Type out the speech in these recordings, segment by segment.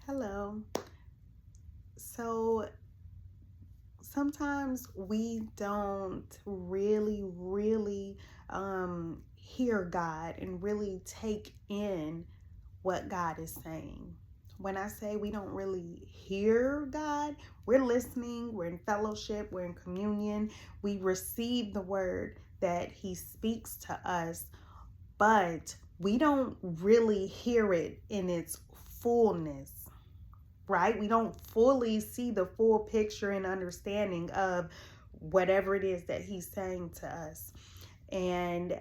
Hello. So sometimes we don't really hear God and really take in what God is saying. When I say we don't really hear God, we're listening, we're in fellowship, we're in communion, we receive the word that He speaks to us, but we don't really hear it in its fullness, right? We don't fully see the full picture and understanding of whatever it is that He's saying to us. And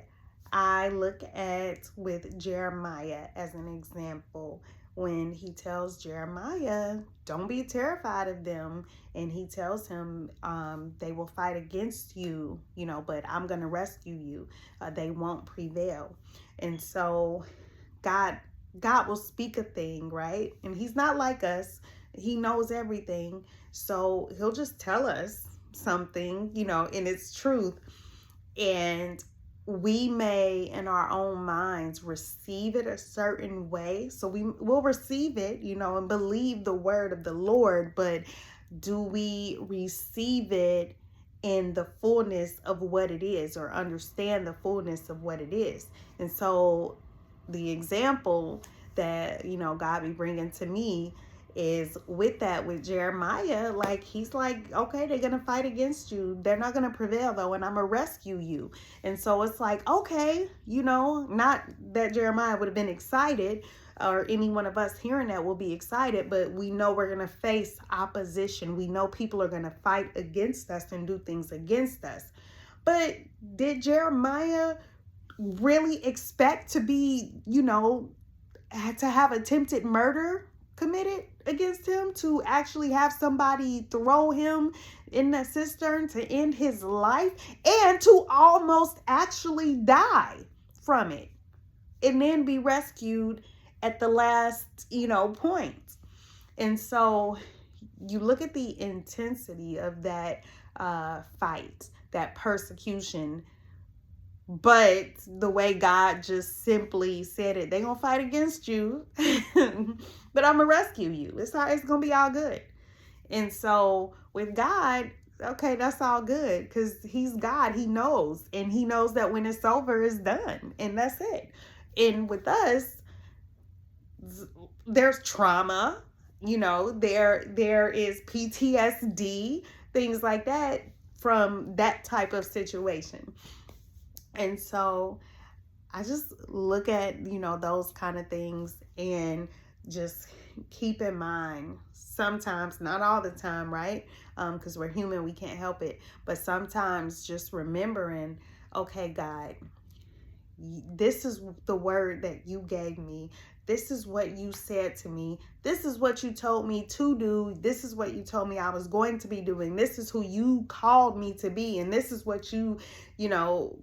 I look at with Jeremiah as an example when he tells Jeremiah, don't be terrified of them. And he tells him, they will fight against you, but I'm going to rescue you. They won't prevail. And so God God will speak a thing, right? And He's not like us. He knows everything. So He'll just tell us something, in its truth. And we may in our own minds receive it a certain way. So we will receive it, and believe the word of the Lord, but do we receive it in the fullness of what it is, or understand the fullness of what it is? And so the example that God be bringing to me is with Jeremiah. Like, he's like, okay, they're gonna fight against you, they're not gonna prevail though, and I'm gonna rescue you. And so it's like, okay, not that Jeremiah would have been excited, or any one of us hearing that will be excited, but we know we're gonna face opposition. We know people are gonna fight against us and do things against us. But did Jeremiah really expect to be, to have attempted murder committed against him, to actually have somebody throw him in the cistern to end his life, and to almost actually die from it, and then be rescued at the last, point? And so you look at the intensity of that fight, that persecution, but the way God just simply said it, they gonna fight against you, but I'm gonna rescue you. It's gonna be all good. And so with God, okay, that's all good, because He's God. He knows, and He knows that when it's over, it's done, and that's it. And with us, there's trauma, there is PTSD, things like that from that type of situation. And so I just look at, those kind of things, and just keep in mind, sometimes, not all the time, right? Because we're human, we can't help it. But sometimes just remembering, okay, God, this is the word that you gave me. This is what you said to me. This is what you told me to do. This is what you told me I was going to be doing. This is who you called me to be. And this is what you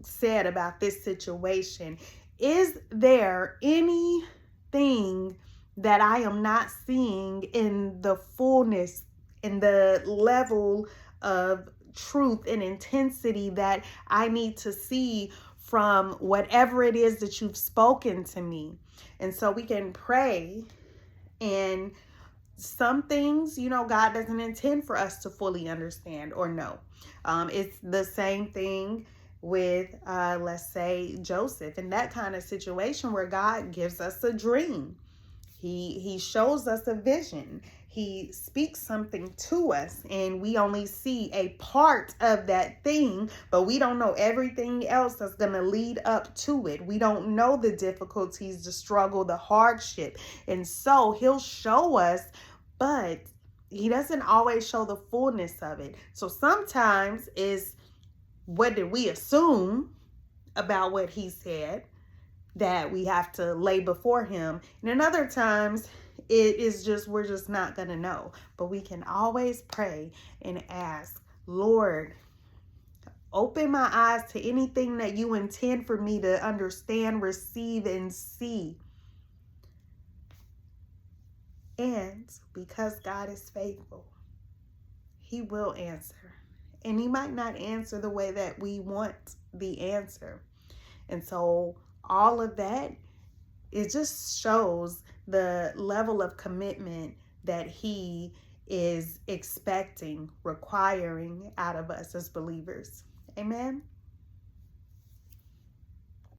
said about this situation. Is there anything that I am not seeing in the fullness, in the level of truth and intensity that I need to see from whatever it is that you've spoken to me? And so we can pray, and some things, God doesn't intend for us to fully understand or know. It's the same thing with, let's say, Joseph, in that kind of situation where God gives us a dream. He shows us a vision. He speaks something to us, and we only see a part of that thing, but we don't know everything else that's going to lead up to it. We don't know the difficulties, the struggle, the hardship. And so He'll show us, but He doesn't always show the fullness of it. So sometimes is, what did we assume about what He said, that we have to lay before Him. And in other times, it is just, we're just not going to know. But we can always pray and ask, Lord, open my eyes to anything that you intend for me to understand, receive, and see. And because God is faithful, He will answer. And He might not answer the way that we want the answer. And so all of that, it just shows the level of commitment that He is expecting, requiring out of us as believers. Amen.